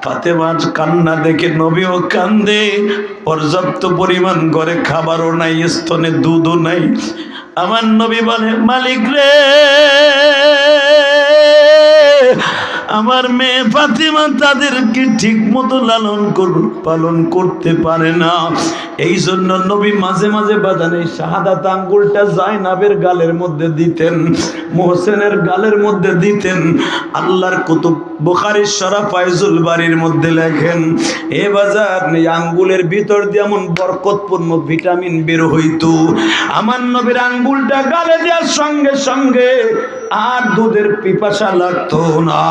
ফাতেমার কান্না দেখে নবীও কান্দে। পর্যাপ্ত পরিমাণ ঘরে খাবারও নাই, স্তনে দুধও নাই। আমার নবী বলে, মালিক রে, আমার মেয়ে ফাতেমা তাদেরকে ঠিক মতো পালন করতে পারে না। এই জন্য নবী মাঝে মাঝে বাজানে শাহাদাত আঙ্গুলটা জাইনাবের গালের মধ্যে দিতেন, মোহসেনের গালের মধ্যে দিতেন। আল্লাহর কুতুব বুখারীর শরহ ফায়জুল বারীর মধ্যে লেখেন, এ বাজার আঙ্গুলের ভিতর দিয়ে এমন বরকতপূর্ণ ভিটামিন বের হইতো, আমার নবীর আঙ্গুলটা গালে দেওয়ার সঙ্গে সঙ্গে আর দুধের পিপাসা লাগতো না।